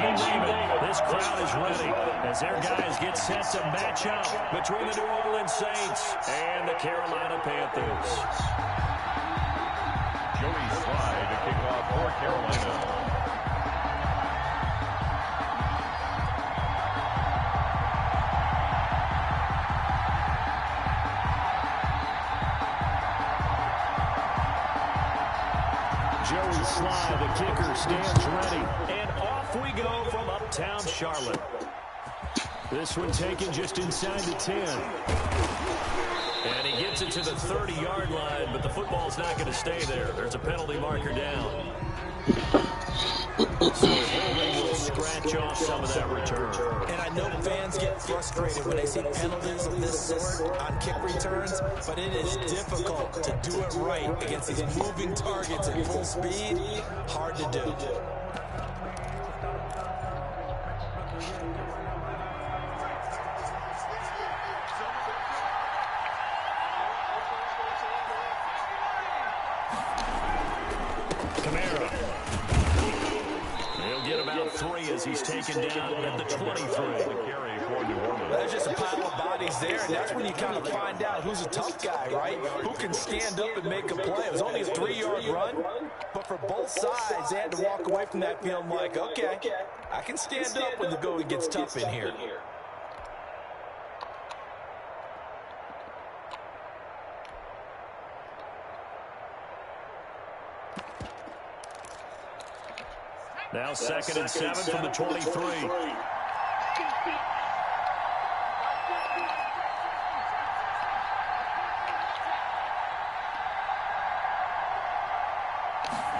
you name it, this crowd is ready as their guys get set to match up between the New Orleans Saints and the Carolina Panthers. Joey Slye to kick off for Carolina. Joey Slye, the kicker, stands ready. And off we go from uptown Charlotte. This one taken just inside the 10. And he gets it to the 30-yard line, but the football's not going to stay there. There's a penalty marker down. So holding will scratch off some of that return. And I know fans get frustrated when they see penalties of this sort on kick returns, but it is difficult to do it right against these moving targets at full speed. Hard to do. He's taken down at the 23. There's just a pile of bodies there, and that's when you kind of find out who's a tough guy, right? Who can stand up and make a play. It was only a 3-yard run, but for both sides, they had to walk away from that feeling like, okay, I can stand up when the going gets tough in here. Now 2nd and 7 from the 23.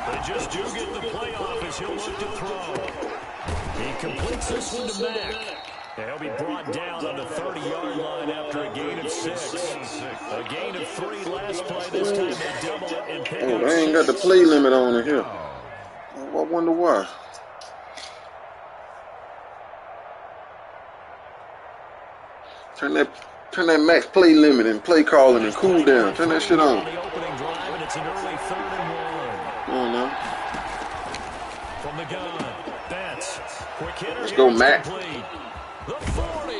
They just do get the play off as he'll look to throw. He completes this one to Mack. He'll be brought down on the 30-yard line after a gain of 6. A gain of 3 last play. This time they double it and pick up 6. They ain't got the play limit on it here. I wonder why. Turn that max play limit and play calling and cool down. Turn that shit on. The opening drive, and it's an early 3rd and 1. Come on now. From the gun, Betts. Quick hitter. Let's go, Mac. The 40.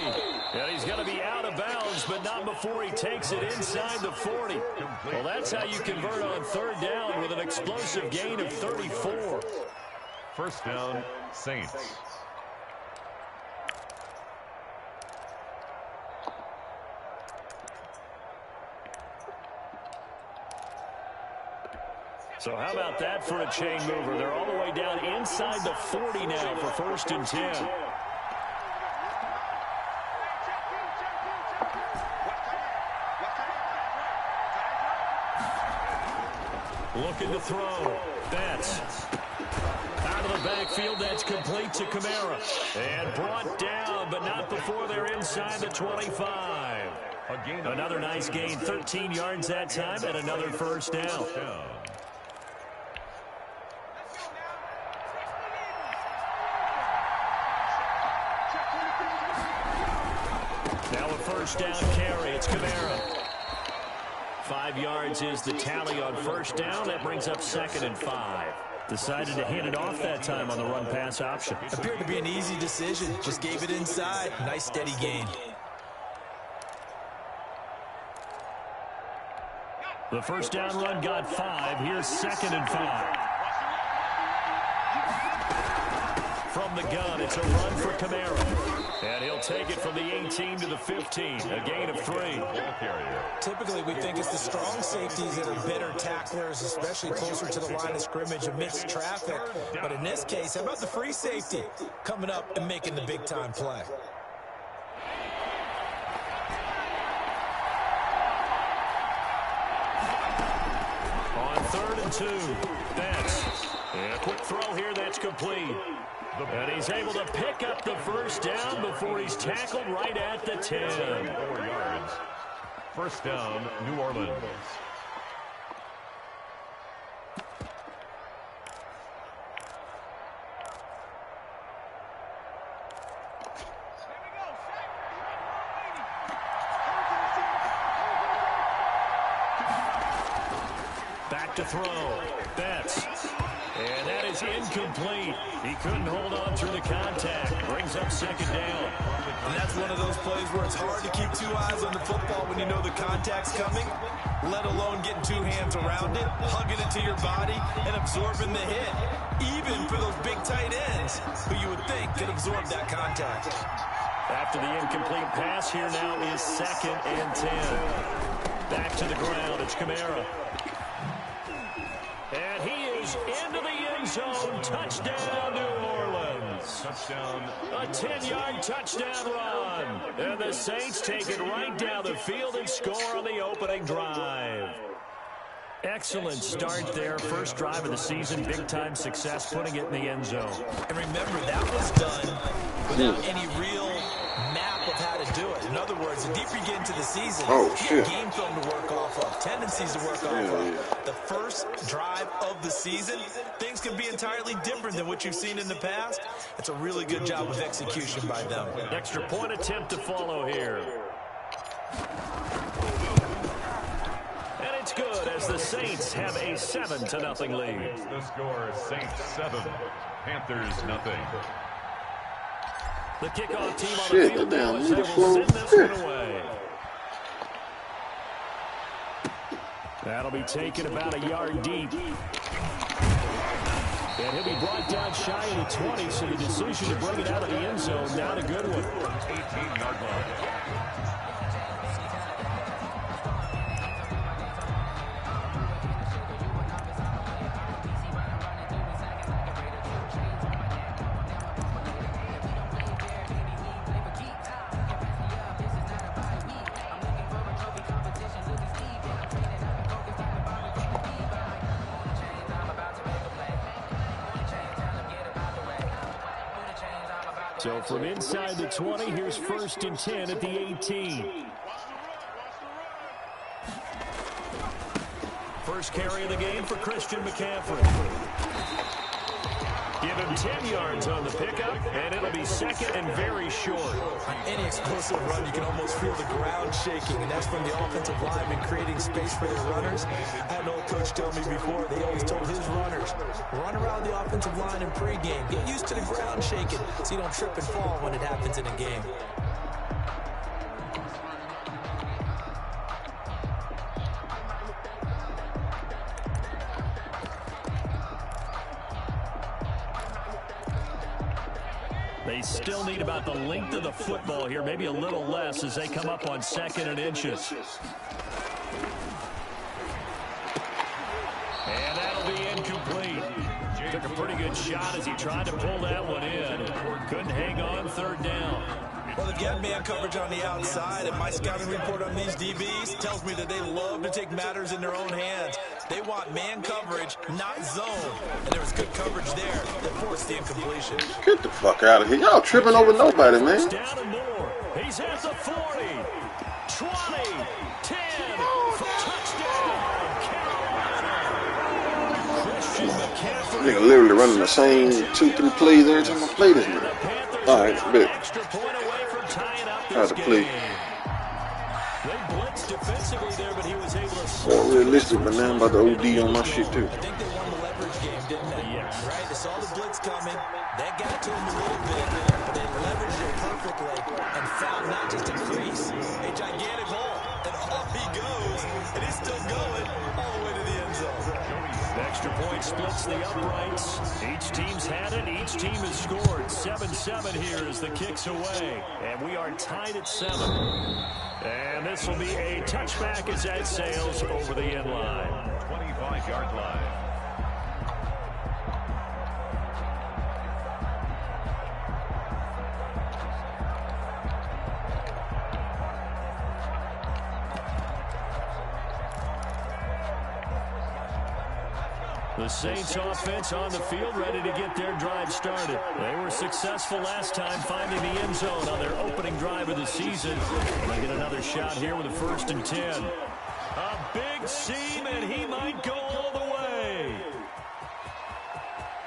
And he's going to be out of bounds, but not before he takes it inside the 40. Well, that's how you convert on 3rd down with an explosive gain of 34. First down, Saints. So how about that for a chain mover? They're all the way down inside the 40 now for 1st and 10. Looking to throw. Betts. Out of the backfield, that's complete to Kamara. And brought down, but not before they're inside the 25. Another nice gain, 13 yards that time, and another 1st down. Now a 1st down carry. It's Kamara. 5 yards is the tally on 1st down. That brings up 2nd and 5. Decided to hand it off that time on the run-pass option. Appeared to be an easy decision. Just gave it inside. Nice steady gain. The 1st down run got 5. Here's 2nd and 5. From the gun, it's a run for Kamara. And he'll take it from the 18 to the 15. A gain of 3. Typically, we think it's the strong safeties that are better tacklers, especially closer to the line of scrimmage amidst traffic. But in this case, how about the free safety coming up and making the big-time play? On 3rd and 2, Betts. And a quick throw here, that's complete. And he's able to pick up the 1st down before he's tackled right at the 10. 4 yards. 1st down, New Orleans. Back to throw. Betts. And that is incomplete. He couldn't hold on through the contact. on second down. And that's one of those plays where it's hard to keep two eyes on the football when you know the contact's coming, let alone getting two hands around it, hugging it to your body, and absorbing the hit, even for those big tight ends who you would think could absorb that contact. After the incomplete pass, here now is 2nd and 10. Back to the ground, it's Kamara. And he is into the end zone. Touchdown, New Orleans. Touchdown. A 10-yard touchdown run. And the Saints take it right down the field and score on the opening drive. Excellent start there. First drive of the season. Big-time success, putting it in the end zone. And remember, that was done without any real map of how to do it. In other words, the deeper you get into the season, you have game film to work off of, tendencies to work off of. The first drive of the season, things can be entirely different than what you've seen in the past. It's a really good job of execution by them. Extra point attempt to follow here. And it's good as the Saints have a 7-0 lead. The score, Saints 7, Panthers 0. The kickoff team on the field now as they will send this one away. That'll be taken about a yard deep. And he'll be brought down shy of the 20, so the decision to bring it out of the end zone, not a good one. 18-yard line. So from inside the 20, here's 1st and 10 at the 18. First carry of the game for Christian McCaffrey. Give him 10 yards on the pickup, and it'll be 2nd and very short. On any explosive run, you can almost feel the ground shaking, and that's from the offensive lineman creating space for their runners. I had an old coach tell me before, they always told his runners, run around the offensive line in pregame. Get used to the ground shaking so you don't trip and fall when it happens in a game. They still need about the length of the football here, maybe a little less as they come up on 2nd and inches. And that'll be incomplete. Took a pretty good shot as he tried to pull that one in. Couldn't hang on 3rd down. Well, they've got man coverage on the outside, and my scouting report on these DBs tells me that they love to take matters in their own hands. They want man coverage, not zone. And there was good coverage there that forced the incompletion. Get the fuck out of here. Y'all tripping over nobody, man. Down and more. He's at the 40, 20, 10, touchdown, Carolina. Christian McCaffrey. Nigga literally running the same 2-3 plays every time I play this nigga. All right, bet. Extra point away from tying up Try this to play. game. They blitzed defensively there, but he was able to... More realistic, but now I'm about to OD on my shit too. I think they won the leverage game, didn't they? Yes. Right, they saw the blitz coming. That got to them a little bit, but they leveraged it perfectly and found not just a crease, a gigantic hole. And off he goes, and he's still going all the way to the end zone. The extra point splits the uprights. Each team's had it. Each team has scored. 7-7 here as the kick's away. And we are tied at 7. And this will be a touchback as that sails over the end line. 25-yard line. The Saints offense on the field, ready to get their drive started. They were successful last time finding the end zone on their opening drive of the season. They get another shot here with a 1st and 10. A big seam, and he might go all the way.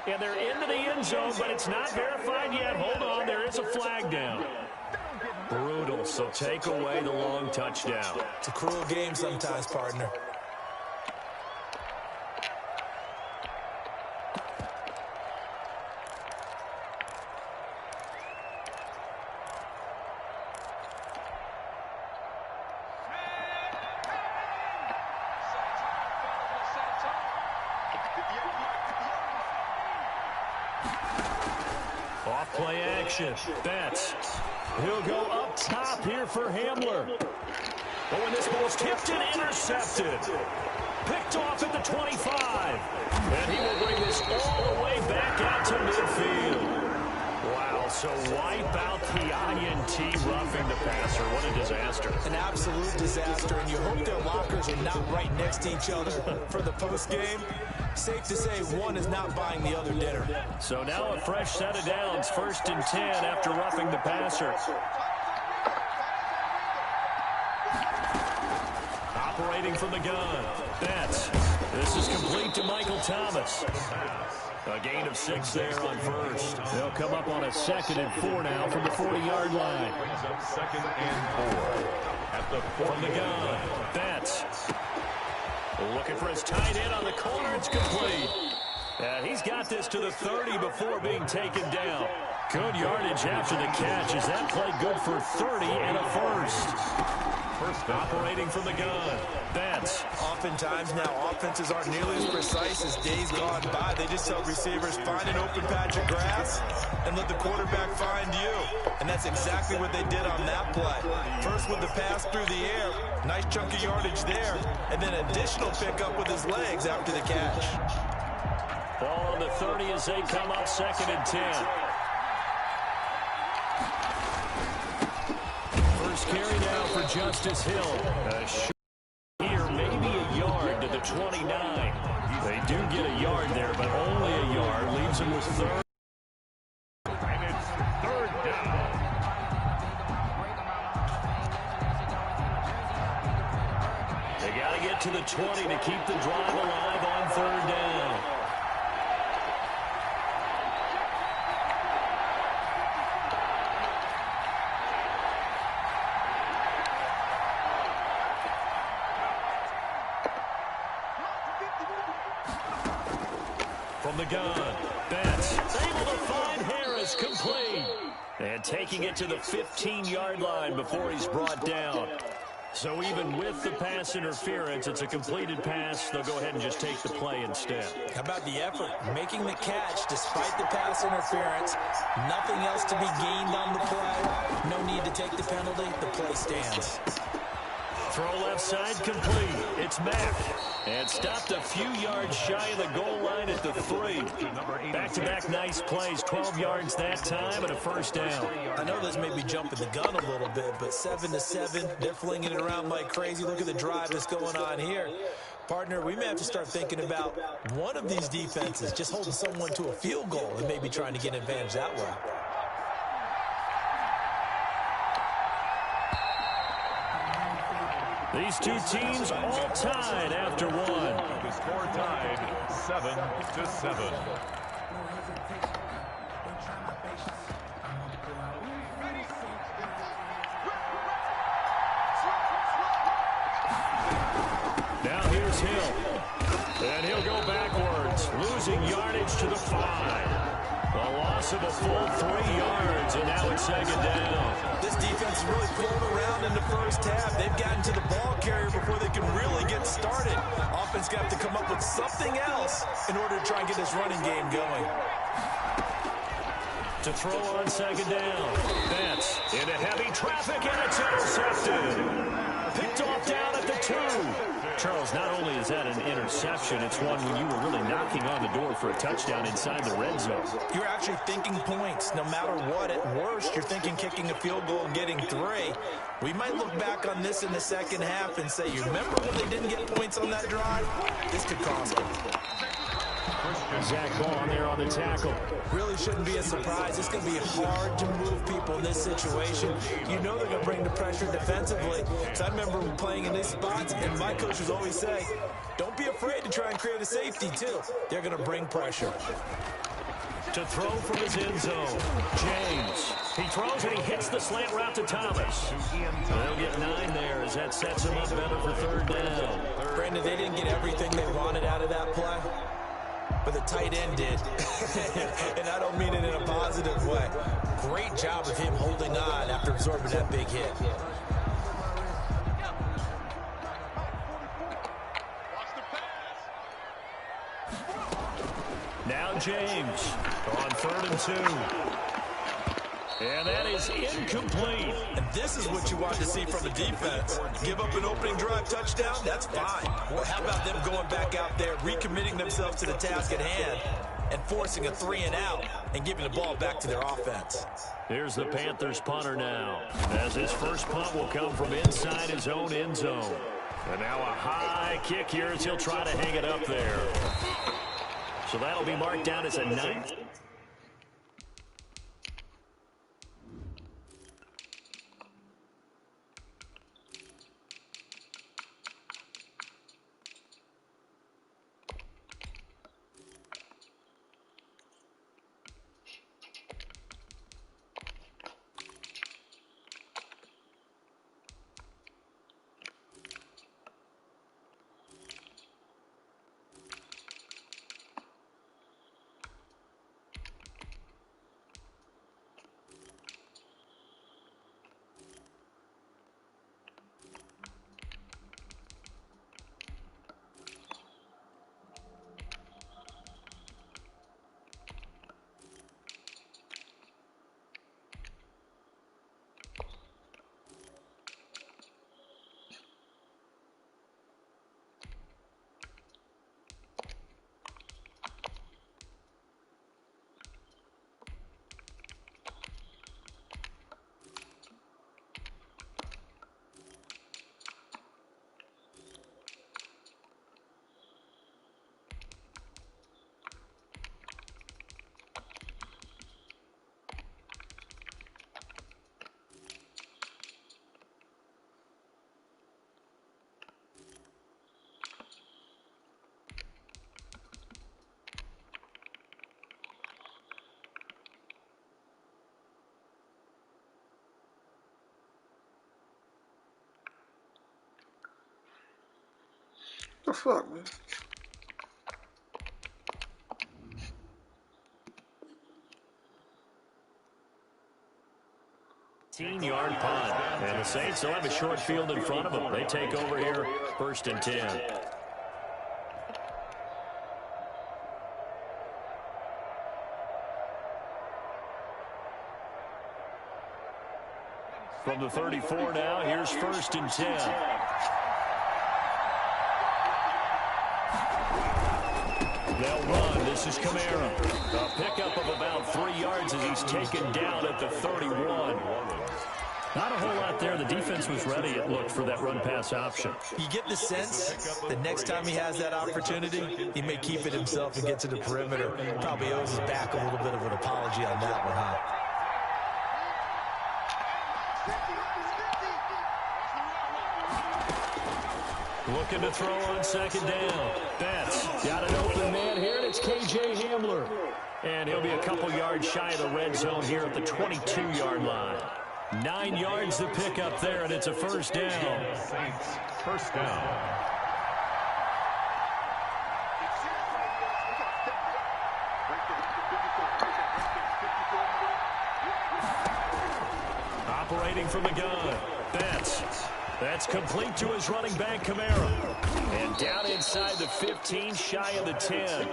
And they're into the end zone, but it's not verified yet. Hold on, there is a flag down. Brutal, so take away the long touchdown. It's a cruel game sometimes, partner. Play action. Betts. He'll go up top here for Hamler. But when this ball's tipped and intercepted. Picked off at the 25. And he will bring this all the way back out to midfield. Wow, so wipe out the INT roughing the passer. What a disaster. An absolute disaster, and you hope their lockers are not right next to each other for the postgame. Safe to say one is not buying the other dinner. So now a fresh set of downs, 1st and 10 after roughing the passer. Operating from the gun. Betts. This is complete to Michael Thomas. A gain of 6 there on first. They'll come up on a 2nd and 4 now from the 40-yard line. Brings up 2nd and 4 at the 40. From the gun. Betts. Looking for his tight end on the corner. It's complete. And he's got this to the 30 before being taken down. Good yardage after the catch. Is that play good for 30 and a first? First operating from the gun. Betts. Oftentimes now offenses aren't nearly as precise as days gone by. They just tell receivers, find an open patch of grass and let the quarterback find you. And that's exactly what they did on that play. First with the pass through the air. Nice chunk of yardage there. And then additional pickup with his legs after the catch. Ball on the 30 as they come up 2nd and 10. First carry now for Justice Hill. Here, maybe a yard to the 29. They do get a yard there, but only a yard. Leaves him with 3rd. And it's 3rd down. They got to get to the 20 to keep the drive alive on 3rd down. From the gun, Betts able to find Harris, complete. And taking it to the 15-yard line before he's brought down. So even with the pass interference, it's a completed pass. They'll go ahead and just take the play instead. How about the effort? Making the catch despite the pass interference. Nothing else to be gained on the play. No need to take the penalty. The play stands. Throw left side complete. It's Mack. And stopped a few yards shy of the goal line at the 3. Back-to-back nice plays. 12 yards that time and a first down. I know this may be jumping the gun a little bit, but 7-7, they're flinging it around like crazy. Look at the drive that's going on here. Partner, we may have to start thinking about one of these defenses just holding someone to a field goal and maybe trying to get an advantage that way. These two teams all tied after one. The score tied 7-7. Now here's Hill. And he'll go backwards, losing yardage to the 5. A loss of a full 3 yards, and now it's 2nd down. This defense is really pulled around in the first half. They've gotten to the ball carrier before they can really get started. Offense got to come up with something else in order to try and get this running game going. To throw on 2nd down. Betts into heavy traffic, and it's intercepted. Picked off down at the 2. Charles, not only is that an interception, it's one when you were really knocking on the door for a touchdown inside the red zone. You're actually thinking points. No matter what, at worst, you're thinking kicking a field goal and getting 3. We might look back on this in the second half and say, you remember when they didn't get points on that drive? This could cost them. Zach Ball there on the tackle. Really shouldn't be a surprise. It's going to be hard to move people in this situation. You know they're going to bring the pressure defensively. So I remember playing in these spots, and my coaches always say, don't be afraid to try and create a safety, too. They're going to bring pressure. To throw from his end zone, James. He throws and he hits the slant route to Thomas. They'll get 9 there as that sets him up better for 3rd down. Brandon, they didn't get everything they wanted out of that play, but the tight end did. And I don't mean it in a positive way. Great job of him holding on after absorbing that big hit. Now James on 3rd and 2. And that is incomplete. And this is what you want to see from a defense. Give up an opening drive touchdown, that's fine. Well, how about them going back out there, recommitting themselves to the task at hand, and forcing a 3-and-out and giving the ball back to their offense. Here's the Panthers punter now, as his first punt will come from inside his own end zone. And now a high kick here as he'll try to hang it up there. So that'll be marked down as a 9th. The fuck, man? Yard punt. And the Saints will have a short field in front of them. They take over here, 1st and 10. From the 34 now, here's 1st and 10. They'll run. This is Kamara. A pickup of about 3 yards as he's taken down at the 31. Not a whole lot there. The defense was ready, it looked, for that run-pass option. You get the sense the next time he has that opportunity, he may keep it himself and get to the perimeter. Probably owes his back a little bit of an apology on that one, huh? Looking to throw on 2nd down. Betts got an open man here, and it's K.J. Hamler. And he'll be a couple yards shy of the red zone here at the 22-yard line. 9 yards to pick up there, and it's a 1st down. Saints, 1st down. Operating from the gun. Betts. That's complete to his running back, Kamara. And down inside the 15, shy of the 10.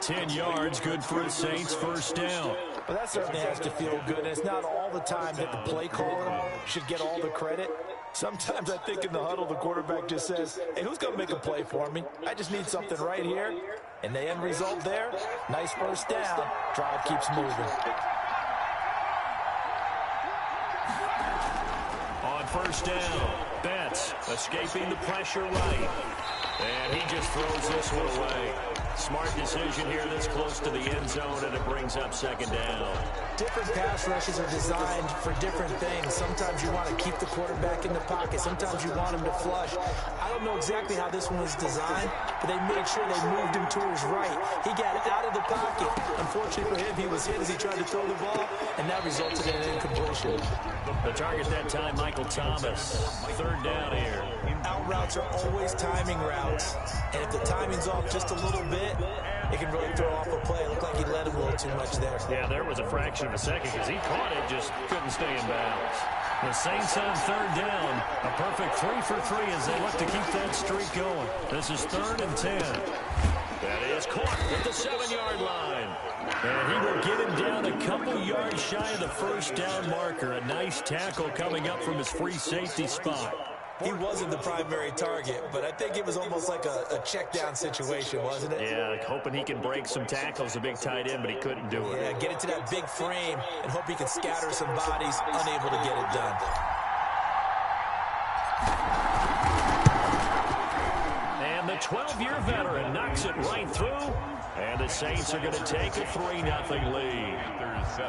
10 yards, good for the Saints, 1st down. Well, that certainly has to feel good. And it's not all the time that the play caller should get all the credit. Sometimes I think in the huddle, the quarterback just says, hey, who's going to make a play for me? I just need something right here. And the end result there, nice 1st down. Drive keeps moving. On 1st down, Betts escaping the pressure right. And he just throws this one away. Smart decision here this close to the end zone, and it brings up 2nd down. Different pass rushes are designed for different things. Sometimes you want to keep the quarterback in the pocket. Sometimes you want him to flush. I don't know exactly how this one was designed, but they made sure they moved him to his right. He got out of the pocket. Unfortunately for him, he was hit as he tried to throw the ball, and that resulted in an incompletion. The target that time, Michael Thomas. 3rd down here. Out routes are always timing routes, and if the timing's off just a little bit, it can really throw off a play. It looked like he led him a little too much there. Yeah, there was a fraction of a second because he caught it, just couldn't stay in bounds. The Saints on 3rd down. A perfect 3 for 3 as they look to keep that streak going. This is 3rd and 10. That is caught at the 7-yard line. And he will get him down a couple yards shy of the first down marker. A nice tackle coming up from his free safety spot. He wasn't the primary target, but I think it was almost like a check down situation, wasn't it? Yeah, hoping he can break some tackles, a big tight end, but he couldn't do it. Yeah, get into that big frame and hope he can scatter some bodies, unable to get it done. And the 12-year veteran knocks it right through. And the Saints are going to take a 3-0 lead.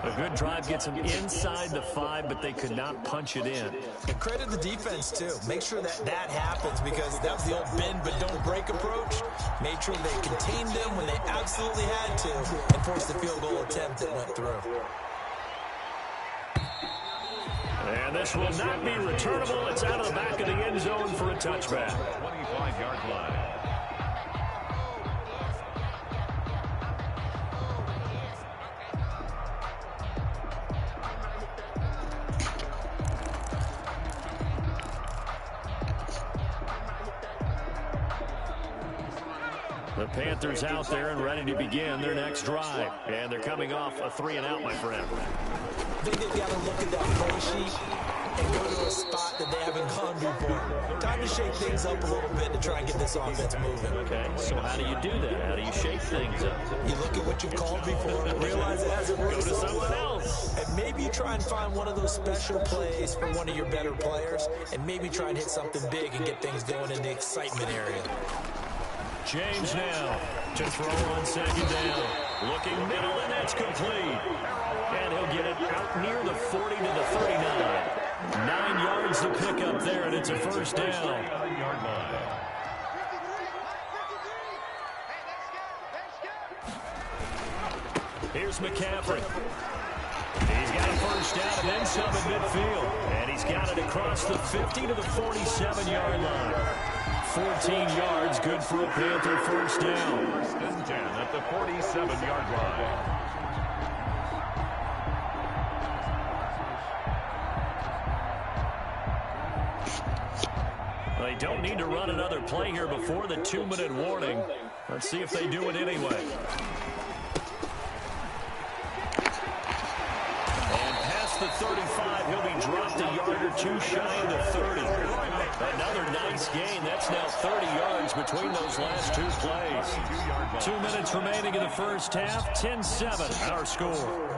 A good drive gets them inside the 5, but they could not punch it in. And credit the defense, too. Make sure that happens, because that was the old bend but don't break approach. Made sure they contained them when they absolutely had to and forced the field goal attempt that went through. And this will not be returnable. It's out of the back of the end zone for a touchback. 25-yard line. The Panthers out there and ready to begin their next drive. And they're coming off a 3-and-out, my friend. I think they've got to look at that play sheet and go to a spot that they haven't gone before. Time to shake things up a little bit to try and get this offense moving. Okay, so how do you do that? How do you shake things up? You look at what you've called before and realize it hasn't worked. Go to someone else. And maybe you try and find one of those special plays for one of your better players, and maybe try and hit something big and get things going in the excitement area. James now to throw on second down. Looking middle, and that's complete. And he'll get it out near the 40 to the 39. 9 yards to pick up there, and it's a first down. Here's McCaffrey. He's got a first down and then some at midfield. And he's got it across the 50 to the 47-yard line. 14 yards, good for a Panther first down. First and 10 at the 47-yard line. They don't need to run another play here before the 2-minute warning. Let's see if they do it anyway. And past the 35, he'll be dropped a yard or two shy of the 30. Another nice gain. That's now 30 yards between those last two plays. 2 minutes remaining in the first half. 10-7 our score.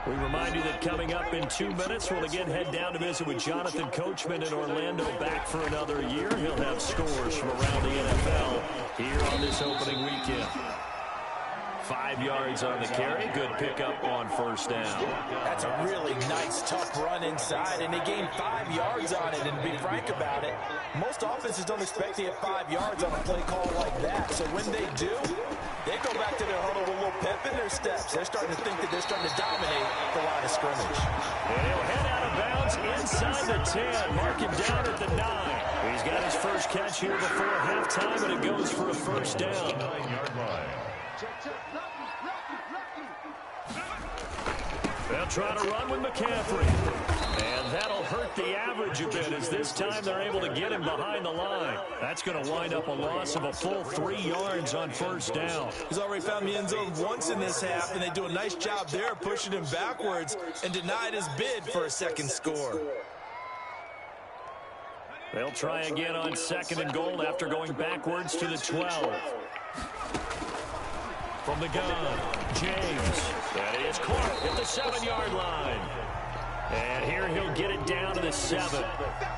We remind you that coming up in 2 minutes, we'll again head down to visit with Jonathan Coachman in Orlando, back for another year. He'll have scores from around the NFL here on this opening weekend. 5 yards on the carry. Good pickup on first down. That's a really nice, tough run inside, and they gained 5 yards on it. And to be frank about it, most offenses don't expect to get 5 yards on a play call like that. So when they do, they go back to their huddle with a little pep in their steps. They're starting to think that they're starting to dominate the line of scrimmage. And he'll head out of bounds inside the 10. Mark him down at the 9. He's got his first catch here before halftime, and it goes for a first down. 9-yard line. They'll try to run with McCaffrey. And that'll hurt the average a bit, as this time they're able to get him behind the line. That's going to wind up a loss of a full 3 yards on first down. He's already found the end zone once in this half, and they do a nice job there pushing him backwards and denied his bid for a second score. They'll try again on second and goal after going backwards to the 12. From the gun, James. That is caught at the 7-yard line. And here he'll get it down to the 7.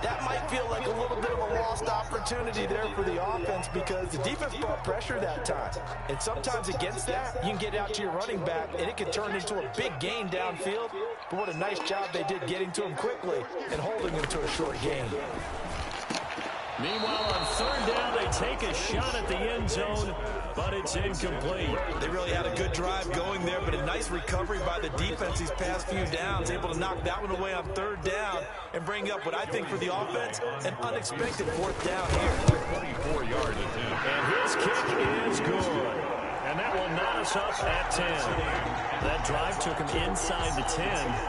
That might feel like a little bit of a lost opportunity there for the offense, because the defense brought pressure that time. And sometimes against that, you can get out to your running back, and it can turn into a big gain downfield. But what a nice job they did getting to him quickly and holding him to a short gain. Meanwhile, on third down, they take a shot at the end zone, but it's incomplete. They really had a good drive going there, but a nice recovery by the defense these past few downs, able to knock that one away on third down and bring up what I think for the offense, an unexpected fourth down here. 24 yards attempt. And his kick is good. And that will not us up at 10. That drive took him inside the 10.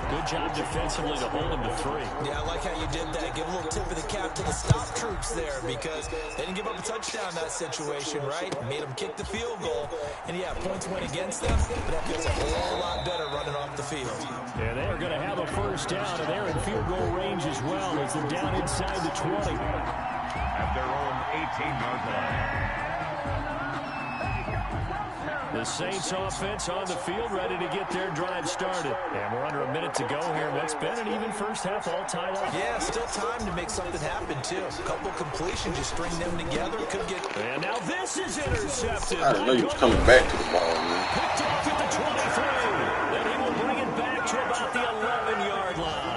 Good job defensively to hold him to 3. Yeah, I like how you did that. Give a little tip of the cap to the stop troops there because they didn't give up a touchdown in that situation, right? Made them kick the field goal. And, yeah, points went against them, but that feels a whole lot better running off the field. Yeah, they're going to have a first down, and they're in field goal range as well as they're down inside the 20. At their own 18-yard line. The Saints offense on the field, ready to get their drive started. And we're under a minute to go here. What's been an even first half, all tied up. Yeah, still time to make something happen, too. A couple completions, just string them together. Could get... And now this is intercepted. I didn't know you was coming back to the ball, man. Picked off at the 23. Then he will bring it back to about the 11-yard line.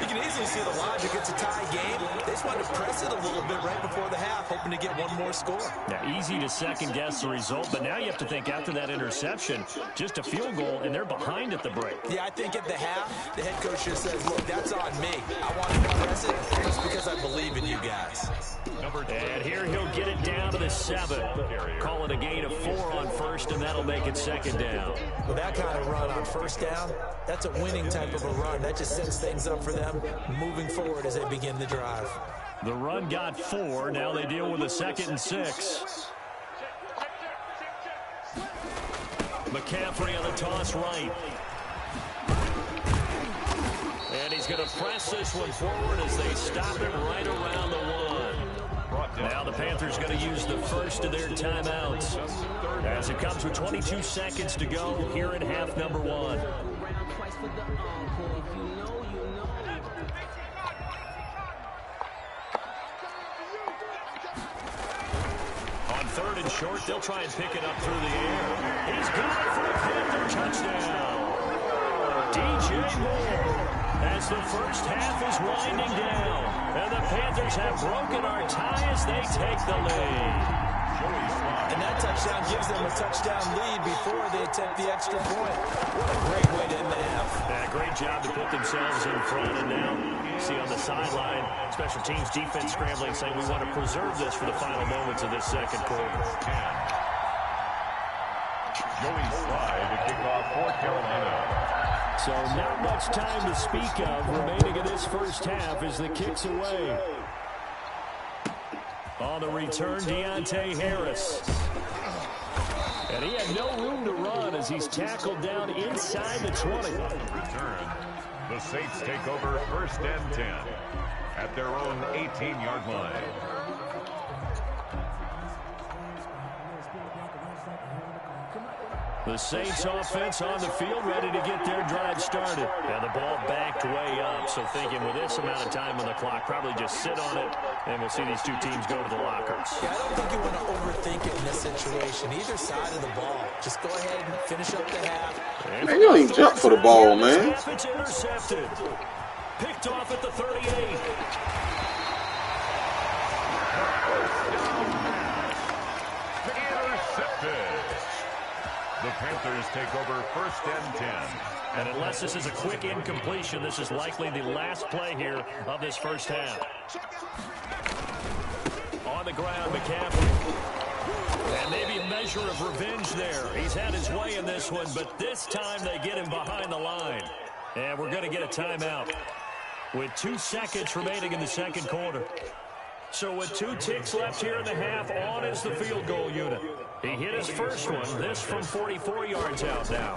You can easily see the logic. It's a tie game. They just wanted to press it a little bit right before the half, hoping to get one more score. Now, easy to second-guess the result, but now you have to think after that interception, just a field goal, and they're behind at the break. Yeah, I think at the half, the head coach just says, look, that's on me. I want to press it just because I believe in you guys. And here he'll get it down to the 7. Call it a gain of 4 on first, and that'll make it second down. With that kind of run on first down, that's a winning type of a run. That just sets things up for them moving forward as they begin the drive. The run got 4. Now they deal with a 2nd and 6. McCaffrey on the toss right. And he's going to press this one forward as they stop him right around the 1. Now the Panthers going to use the first of their timeouts as it comes with 22 seconds to go here in half number 1. On 3rd and short, they'll try and pick it up through the air. He's got it for a Panther touchdown. DJ Moore as the first half is winding down. And the Panthers have broken our tie as they take the lead. And that touchdown gives them a touchdown lead before they attempt the extra point. What a great way to end the half. Yeah, great job to put themselves in front. And now, you see on the sideline, special teams defense scrambling, saying we want to preserve this for the final moments of this second quarter. Joey Slye to kick off for Carolina. So not much time to speak of remaining in this first half as the kick's away. On the return, Deontay Harris. And he had no room to run as he's tackled down inside the 20. Return. The Saints take over 1st and 10 at their own 18-yard line. The Saints offense on the field ready to get their drive started. And the ball backed way up. So thinking with this amount of time on the clock, probably just sit on it, and we'll see these two teams go to the lockers. Yeah, I don't think you want to overthink it in this situation. Either side of the ball. Just go ahead and finish up the half. And man, you don't even jump for the ball, man. It's intercepted. Picked off at the 38. The Panthers take over 1st and 10. And unless this is a quick incompletion, this is likely the last play here of this first half. On the ground, McCaffrey. And maybe a measure of revenge there. He's had his way in this one, but this time they get him behind the line. And we're going to get a timeout with 2 seconds remaining in the second quarter. So with 2 ticks left here in the half, on is the field goal unit. He hit his first one, this from 44 yards out now.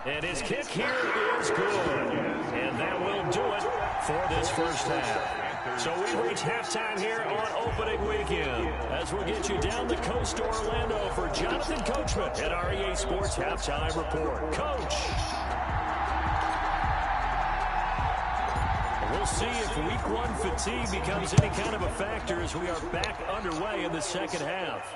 And his kick here is good. And that will do it for this first half. So we reach halftime here on opening weekend as we'll get you down the coast to Orlando for Jonathan Coachman at REA Sports Halftime Report. Coach. We'll see if week 1 fatigue becomes any kind of a factor as we are back underway in the second half.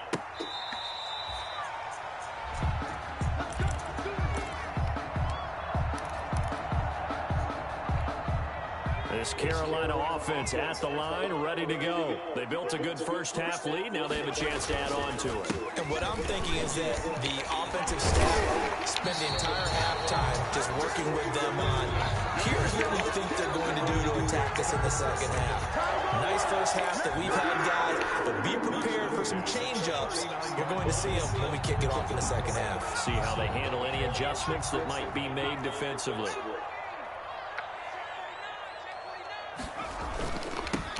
This Carolina offense at the line, ready to go. They built a good first half lead. Now they have a chance to add on to it. And what I'm thinking is that the offensive staff spent the entire halftime just working with them on, here's what we think they're going to do to attack us in the second half. Nice first half that we've had, guys, but be prepared for some change-ups. You're going to see them when we kick it off in the second half. See how they handle any adjustments that might be made defensively.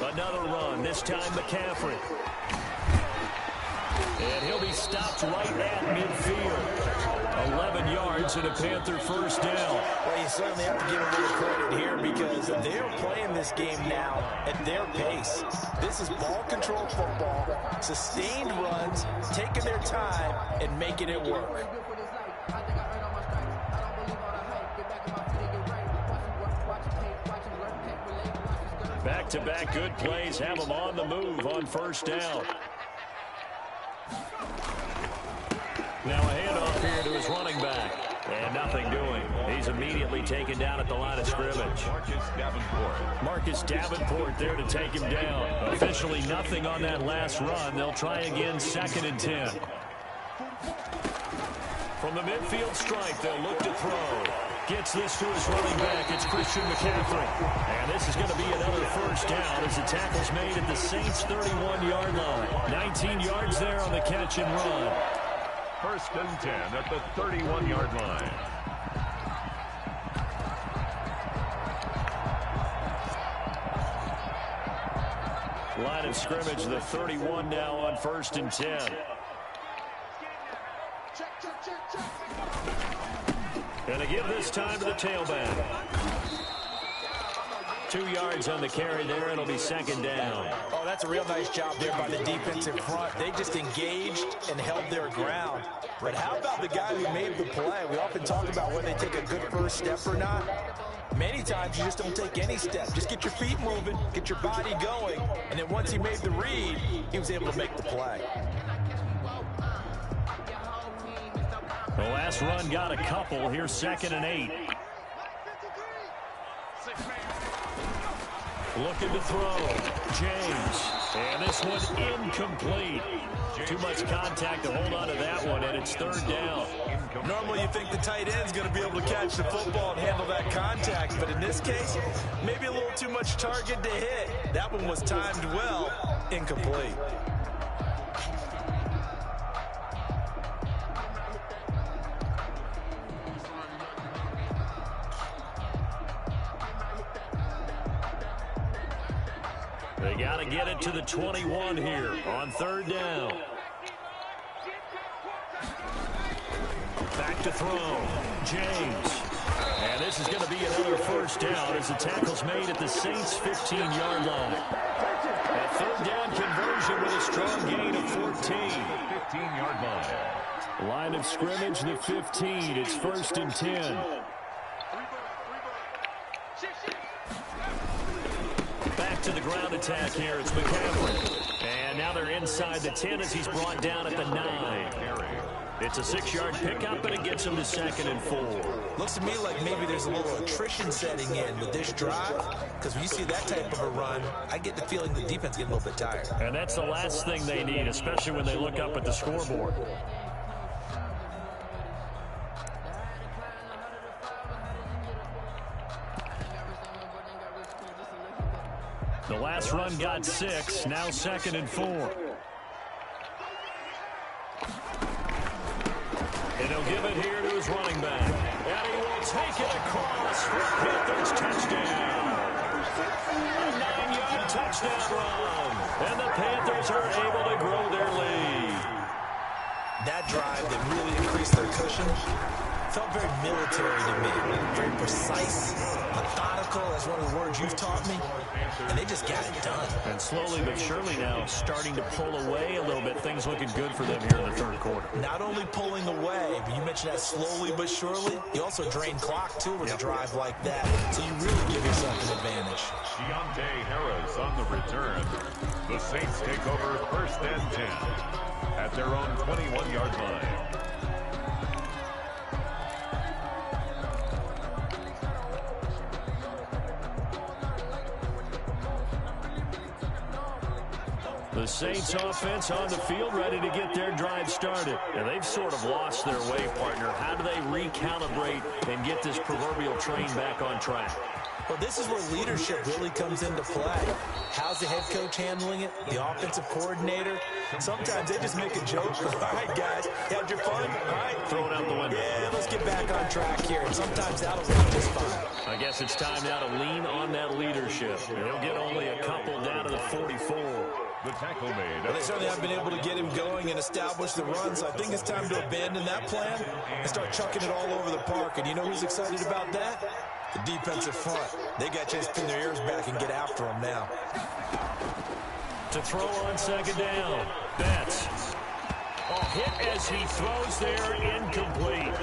Another run, this time McCaffrey. And he'll be stopped right at midfield. 11 yards and a Panther first down. Well, you certainly have to give them a little credit here because they're playing this game now at their pace. This is ball control football, sustained runs, taking their time and making it work. Back-to-back good plays have them on the move on first down. Now a handoff here to his running back. And nothing doing. He's immediately taken down at the line of scrimmage. Marcus Davenport there to take him down. Officially nothing on that last run. They'll try again 2nd and 10. From the midfield stripe, they'll look to throw. Gets this to his running back. It's Christian McCaffrey. And this is going to be another first down as the tackle's made at the Saints' 31-yard line. 19 yards there on the catch and run. 1st and 10 at the 31-yard line. Line of scrimmage, the 31 now on 1st and 10. And again this time to the tailback. 2 yards on the carry there. It'll be 2nd down. Oh, that's a real nice job there by the defensive front. They just engaged and held their ground. But how about the guy who made the play? We often talk about whether they take a good first step or not. Many times you just don't take any step. Just get your feet moving, get your body going, and then once he made the read, he was able to make the play. The last run got a couple. Here's 2nd and 8. Looking to throw. James. And this one incomplete. Too much contact to hold on to that one, and it's 3rd down. Normally you think the tight end's going to be able to catch the football and handle that contact, but in this case, maybe a little too much target to hit. That one was timed well. Incomplete. They got to get it to the 21 here on 3rd down. Back to throw. James. And this is going to be another first down as the tackle's made at the Saints' 15-yard line. A 3rd down conversion with a strong gain of 14. 15-yard line. Line of scrimmage, the 15. It's 1st and 10. Back to the ground attack here. It's McCaffrey. And now they're inside the 10 as he's brought down at the 9. It's a 6-yard pickup, and it gets him to 2nd and 4. Looks to me like maybe there's a little attrition setting in with this drive, because when you see that type of a run, I get the feeling the defense getting a little bit tired. And that's the last thing they need, especially when they look up at the scoreboard. The last run got 6, now 2nd and 4. And he'll give it here to his running back. And he will take it across for a Panthers touchdown. A 9-yard touchdown run. And the Panthers are able to grow their lead. That drive that really increased their cushion felt very military to me. Very precise, methodical, that's one of the words you've taught me. And they just got it done. And slowly but surely now starting to pull away a little bit. Things looking good for them here in the 3rd quarter. Not only pulling away, but you mentioned that slowly but surely. You also drain clock, too, with a drive like that. So you really give yourself an advantage. Deontay Harris on the return. The Saints take over 1st and 10 at their own 21-yard line. The Saints offense on the field ready to get their drive started. And they've sort of lost their way, partner. How do they recalibrate and get this proverbial train back on track? Well, this is where leadership really comes into play. How's the head coach handling it? The offensive coordinator? Sometimes they just make a joke. All right, guys, you had your fun? All right, throw it out the window. Yeah, let's get back on track here. And sometimes that'll work just fine. I guess it's time now to lean on that leadership. He'll get only a couple down to the 44. The tackle made. Well, they certainly haven't been able to get him going and establish the run, so I think it's time to abandon that plan and start chucking it all over the park. And you know who's excited about that? The defensive front. They got a chance to pin their ears back and get after him now. To throw on second down. Betts. Hit as he throws there, incomplete.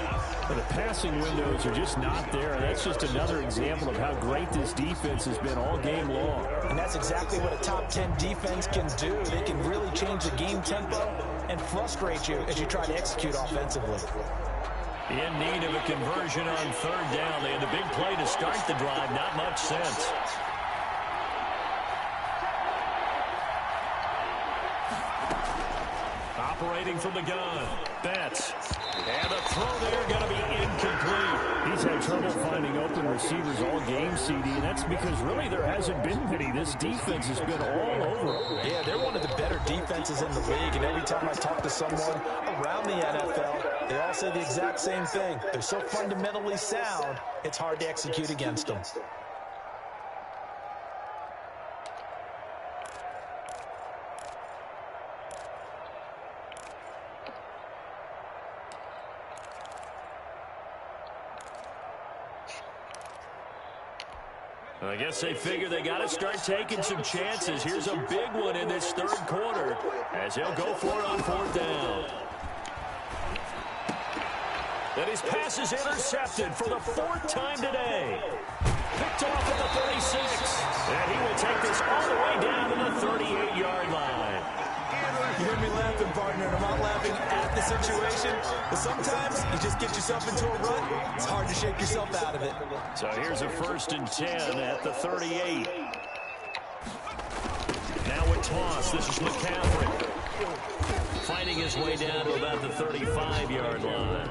But the passing windows are just not there. And that's just another example of how great this defense has been all game long. And that's exactly what a top 10 defense can do. They can really change the game tempo and frustrate you as you try to execute offensively. In need of a conversion on third down. They had the big play to start the drive. Not much sense. Operating from the gun. Betts. And a throw there going to be incomplete. He's had trouble finding open receivers all game, CD, and that's because really there hasn't been many. This defense has been all over. Yeah, they're one of the better defenses in the league, and every time I talk to someone around the NFL, they all say the exact same thing. They're so fundamentally sound, it's hard to execute against them. I guess they figure they got to start taking some chances. Here's a big one in this third quarter as he'll go for it on fourth down. And his pass is intercepted for the fourth time today. Picked off at the 36. And he will take this all the way down to the 38-yard line. You hear me laughing, partner, and I'm not laughing at the situation, but sometimes you just get yourself into a rut. It's hard to shake yourself out of it. So here's a 1st and 10 at the 38. Now a toss. This is McCaffrey. Fighting his way down to about the 35-yard line.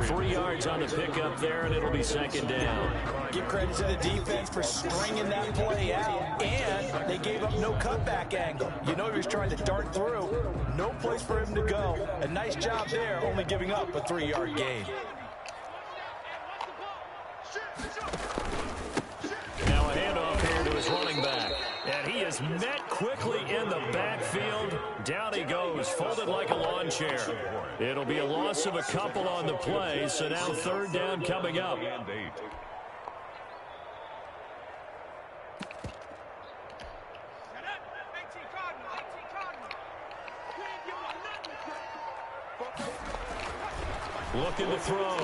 3 yards on the pickup there, and it'll be second down. Give credit to the defense for stringing that play out, and they gave up no cutback angle. You know he was trying to dart through. No place for him to go. A nice job there, only giving up a 3-yard gain. Now a handoff here to his running back. And he is met quickly in the backfield. Down he goes, folded like a lawn chair. It'll be a loss of a couple on the play, so now third down coming up. Looking to throw.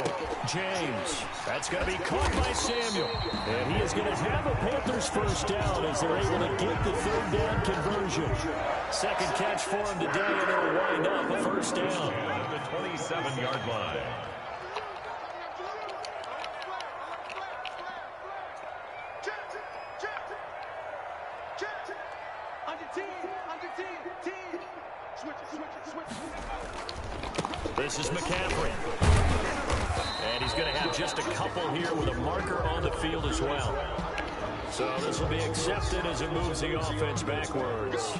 James. That's going to be caught by Samuel. And he is going to have a Panthers first down as they're able to get the third down conversion. Second catch for him today, and it'll wind up a first down. At the 27-yard line. This is McCaffrey. And he's going to have just a couple here with a marker on the field as well. So this will be accepted as it moves the offense backwards.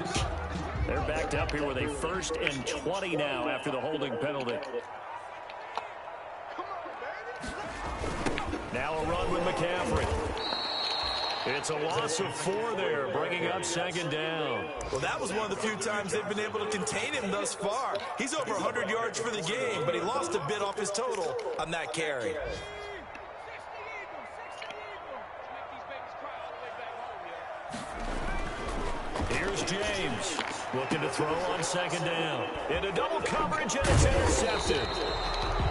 They're backed up here with a 1st and 20 now after the holding penalty. Now a run with McCaffrey. It's a loss of 4 there, bringing up second down. Well, that was one of the few times they've been able to contain him thus far. He's over 100 yards for the game, but he lost a bit off his total on that carry. Here's James, looking to throw on second down. Into double coverage, and it's intercepted.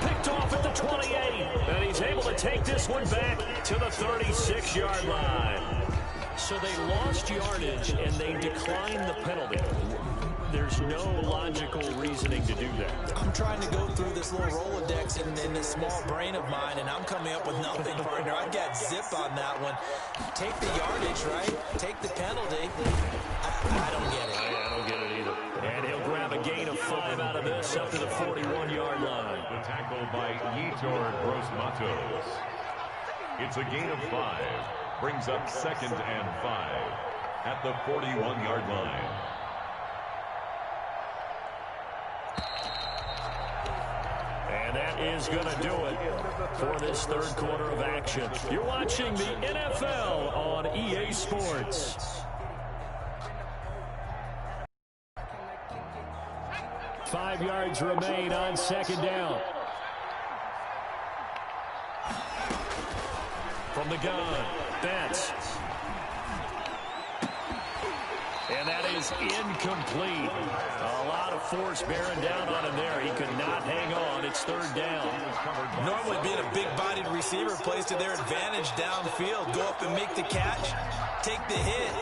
Picked off at the 28, and he's able to take this one back to the 36-yard line. So they lost yardage, and they declined the penalty. There's no logical reasoning to do that. I'm trying to go through this little Rolodex in this small brain of mine, and I'm coming up with nothing, partner. I've got zip on that one. Take the yardage, right? Take the penalty. I don't get it. I don't get it either. And he'll grab a gain of 5 out of this up to the 41-yard line. The tackle by Yetur Gross-Matos. It's a gain of 5. Brings up 2nd and 5 at the 41-yard line. And that is going to do it for this third quarter of action. You're watching the NFL on EA Sports. Five yards remain on second down. From the gun, Betts. And that is incomplete. A lot of force bearing down on him there. He could not hang on. It's third down. Normally being a big-bodied receiver plays to their advantage downfield. Go up and make the catch, take the hit,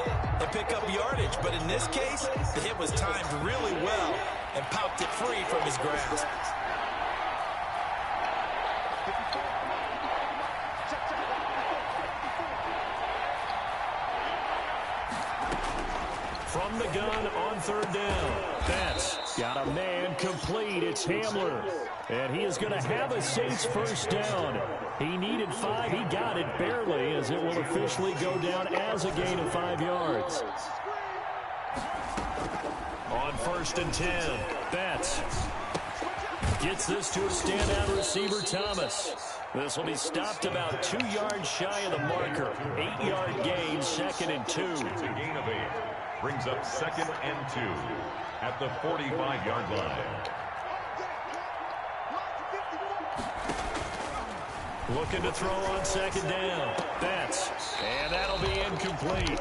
and pick up yardage. But in this case, the hit was timed really well and popped it free from his grasp. From the gun on third down. Betts got a man complete. It's Hamler. And he is going to have a Saints first down. He needed 5. He got it barely, as it will officially go down as a gain of 5 yards. On 1st and 10, Betts gets this to a standout receiver, Thomas. This will be stopped about 2 yards shy of the marker. 8-yard gain, 2nd and 2. It's a gain of 8. Brings up 2nd and 2 at the 45-yard line. Looking to throw on second down. Betts. And that'll be incomplete.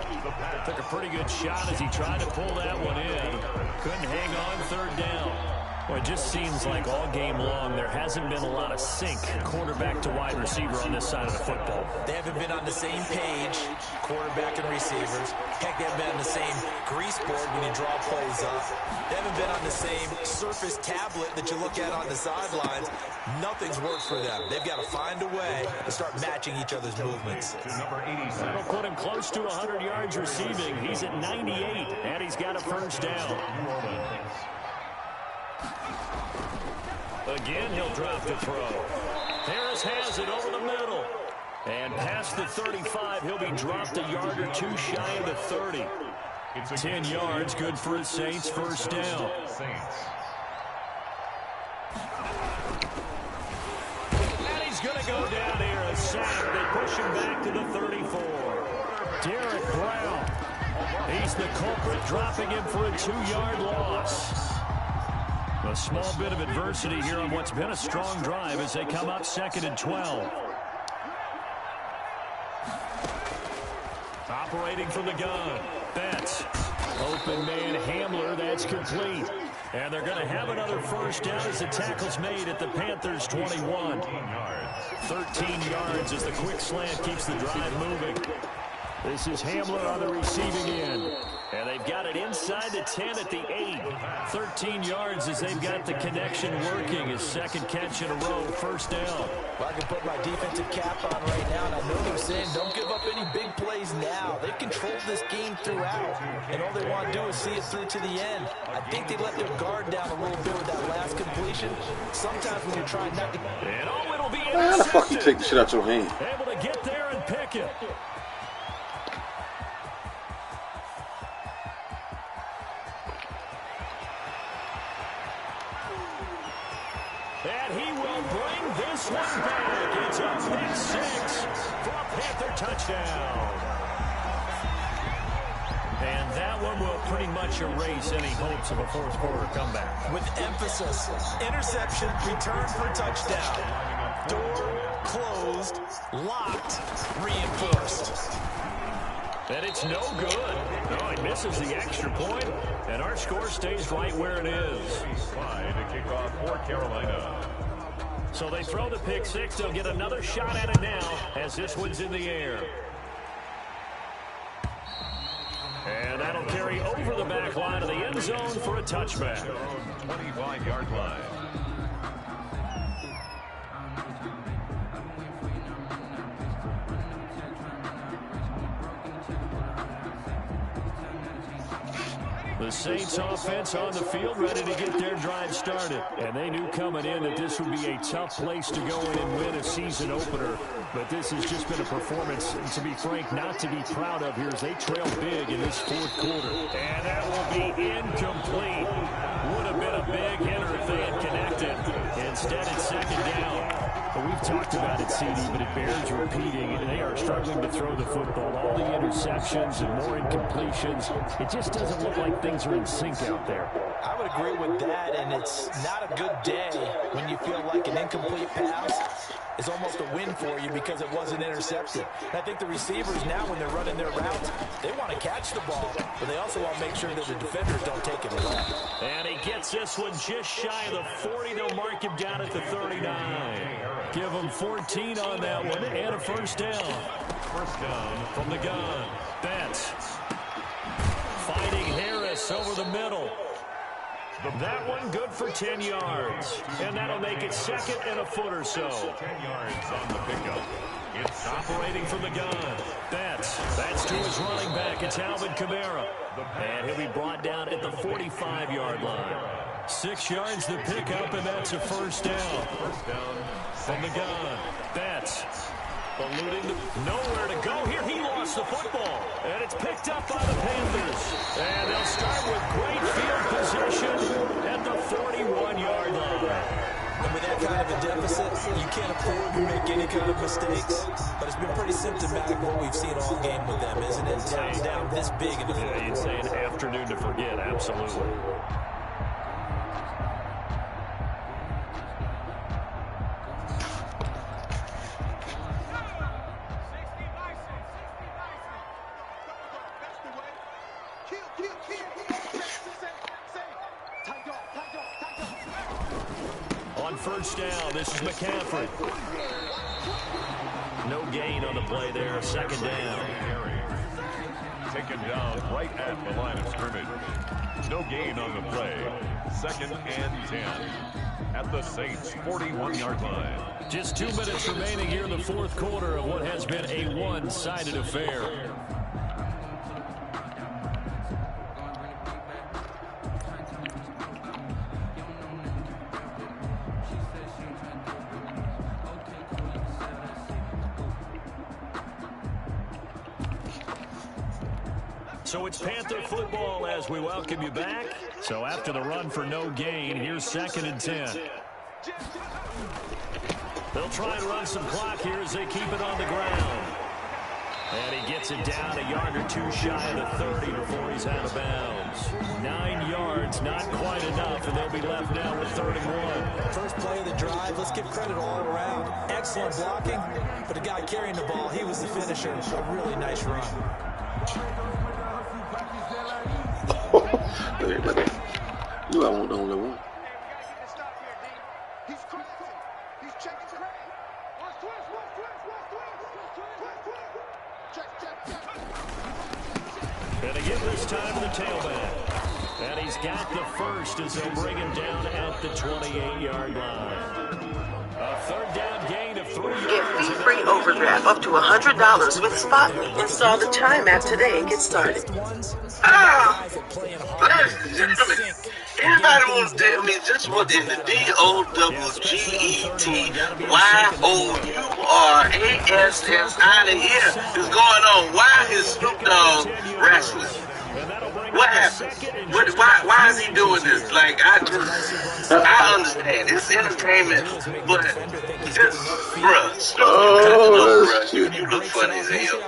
Took a pretty good shot as he tried to pull that one in. Couldn't hang on third down. Well, it just seems like all game long there hasn't been a lot of sync quarterback to wide receiver on this side of the football. They haven't been on the same page, quarterback and receivers. Heck, they haven't been on the same grease board when you draw plays up. They haven't been on the same surface tablet that you look at on the sidelines. Nothing's worked for them. They've got to find a way to start matching each other's movements. That'll put him close to 100 yards receiving. He's at 98, and he's got a first down. Again, he'll drop to throw. Harris has it over the middle. And past the 35, he'll be dropped a yard or 2 shy of the 30. 10 yards, good for a Saints first down. And he's going to go down here, a sack. They push him back to the 34. Derek Brown. He's the culprit, dropping him for a 2-yard loss. A small bit of adversity here on what's been a strong drive as they come up 2nd and 12. Operating from the gun. Betts. Open man Hamler. That's complete. And they're going to have another first down as the tackle's made at the Panthers' 21. 13 yards as the quick slant keeps the drive moving. This is Hamler on the receiving end. And they've got it inside the 10 at the 8. 13 yards as they've got the connection working. His second catch in a row, first down. Well, I can put my defensive cap on right now, and I know they're saying don't give up any big plays now. They've controlled this game throughout, and all they want to do is see it through to the end. I think they let their guard down a little bit with that last completion. Sometimes when you're trying not to... And oh, it'll be intercepted. Man, how the fuck you take the shit out your hand? Able to get there and pick it. And he will bring this one back. It's a pick 6 for a Panther touchdown. And that one will pretty much erase any hopes of a fourth quarter comeback. With emphasis, interception, return for touchdown. Door closed, locked, reinforced. And it's no good. No, he misses the extra point, and our score stays right where it is. To kick off for Carolina. So they throw the pick 6. They'll get another shot at it now as this one's in the air. And that'll carry over the back line of the end zone for a touchback. 25-yard line. The The Saints offense on the field, ready to get their drive started. And they knew coming in that this would be a tough place to go in and win a season opener. But this has just been a performance, to be frank, not to be proud of here as they trail big in this fourth quarter. And that will be incomplete. Would have been a big hitter if they had connected. Instead, it's second down. But we've talked about it, CD, but it bears repeating. They are struggling to throw the football. All the interceptions and more incompletions. It just doesn't look like things are in sync out there. I would agree with that, and it's not a good day when you feel like an incomplete pass is almost a win for you because it wasn't intercepted. And I think the receivers now, when they're running their routes, they want to catch the ball, but they also want to make sure that the defenders don't take it away. And he gets this one just shy of the 40. They'll mark him down at the 39. Give him 14 on that one and a first down. First down from the gun. Betts fighting Harris over the middle. That one good for 10 yards. And that'll make it second and a foot or so. 10 yards on the pickup. It's operating from the gun. That's to his running back. It's Alvin Kamara. And he'll be brought down at the 45-yard line. 6 yards to pick up, and that's a first down. First down from the gun. Betts alluding to nowhere to go here. He lost the football, and it's picked up by the Panthers. And they'll start with great field position at the 41-yard line. And with that kind of a deficit, you can't afford to make any kind of mistakes. But it's been pretty symptomatic of what we've seen all game with them, isn't it? Down this big in the fourth quarter. You'd say an afternoon to forget, absolutely. On first down, this is McCaffrey. No gain on the play there, second down. Taken down right at the line of scrimmage. No gain on the play. Second and 10 at the Saints' 41-yard line. Just 2 minutes remaining here in the fourth quarter of what has been a one-sided affair. So it's Panther football as we welcome you back. So after the run for no gain, here's second and 10. They'll try and run some clock here as they keep it on the ground. And he gets it down a yard or two shy of the 30 before he's out of bounds. 9 yards, not quite enough, and they'll be left now with 31. First play of the drive, let's give credit all around. Excellent blocking, but the guy carrying the ball, he was the finisher. A really nice run. You I want the only one. And again this time to the tailback. And he's got the first as they'll bring him down at the 28-yard line. A third down gain of 3 yards. Get fee-free overdraft up to $100 with SpotMe. Install the Chime app today and get started. Ladies and gentlemen, everybody wants to tell me just what in the DOWGETYOURASSINIA is going on. Why is Snoop Dogg wrestling? What happened? Why is he doing this? Like, I understand. It's entertainment, but just, bruh, Snoop, you look funny as hell.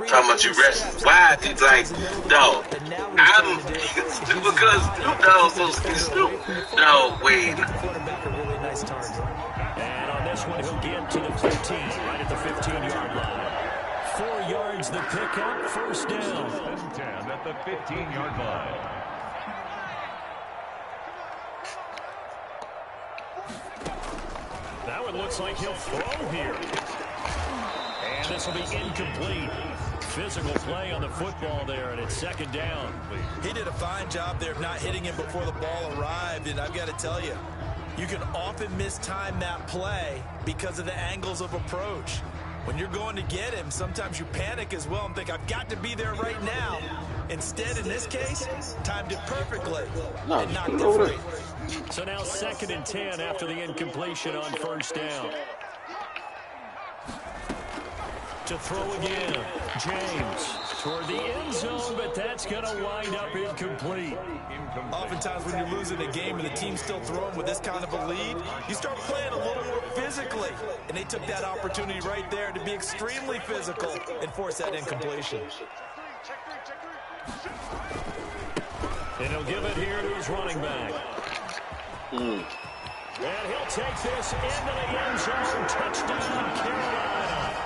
Talking about you wrestling. Why? It's like, dog, because Snoop Dogg's supposed to be Snoop. No, wait. And on this one, he'll get to the 15, right at the 15-yard line. 4 yards the pickup, first down. 10 at the 15-yard line. That one looks like he'll throw here. And this will be incomplete. Physical play on the football there, and it's second down. He did a fine job there of not hitting him before the ball arrived, and I've got to tell you, you can often mistime that play because of the angles of approach. When you're going to get him, sometimes you panic as well and think, I've got to be there right now. Instead, in this case, timed it perfectly and knocked it over free. So now 2nd and 10 after the incompletion on 1st down. To throw again, James toward the end zone, but that's going to wind up incomplete. Oftentimes when you're losing a game and the team's still throwing with this kind of a lead, you start playing a little more physically. And they took that opportunity right there to be extremely physical and force that incompletion. And he'll give it here to his running back. And he'll take this into the end zone. Touchdown, Carolina.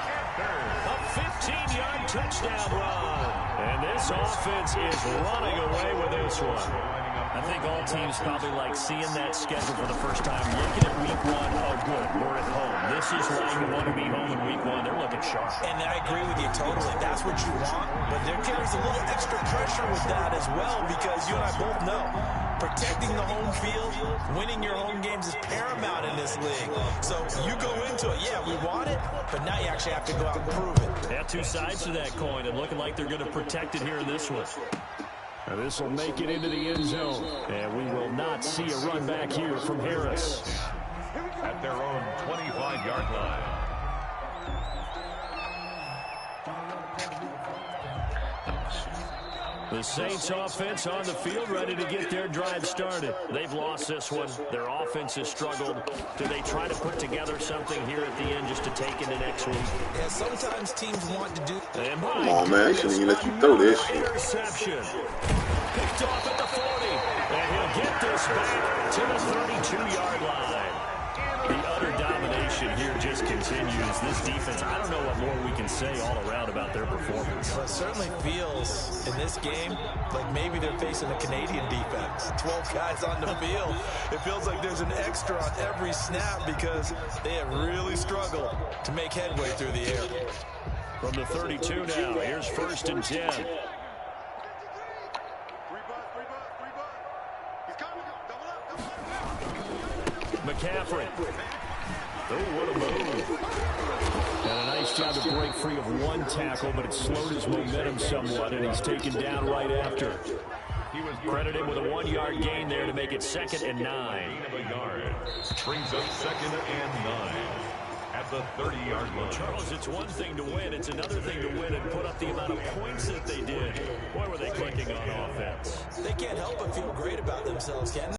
A 15-yard touchdown run. And this offense is running away with this one. I think all teams probably like seeing that schedule for the first time, looking at week 1. Oh, good, we're at home. This is why you want to be home in week 1. They're looking sharp. And I agree with you totally. That's what you want. But there carries a little extra pressure with that as well, because you and I both know protecting the home field, winning your home games is paramount in this league. So you go into it, yeah, we want it, but now you actually have to go out and prove it. Yeah, two sides to that coin, and looking like they're going to protect it here in this one. And this will make it into the end zone. And we will not see a run back here from Harris. At their own 25-yard line. The Saints offense on the field, ready to get their drive started. They've lost this one. Their offense has struggled. Do they try to put together something here at the end just to take into next week? Yeah, sometimes teams want to do. Come on, man. They shouldn't even let you throw this shit. Interception. Picked off at the 40. And he'll get this back to the 32-yard line. The utter domination here just continues. This defense, I don't know what more we can say all around about their performance. Well, it certainly feels in this game like maybe they're facing a Canadian defense. 12 guys on the field. It feels like there's an extra on every snap because they have really struggled to make headway through the air. From the 32 now, here's 1st and 10. McCaffrey. Oh, what a move. And a nice job to break free of one tackle, but it slowed his momentum somewhat, and he's taken down right after. He was credited with a 1-yard gain there to make it 2nd and 9. Brings up 2nd and 9. At the 30-yard line. Charles, it's one thing to win. It's another thing to win and put up the amount of points that they did. Boy, were they clicking on offense. They can't help but feel great about themselves, Ken.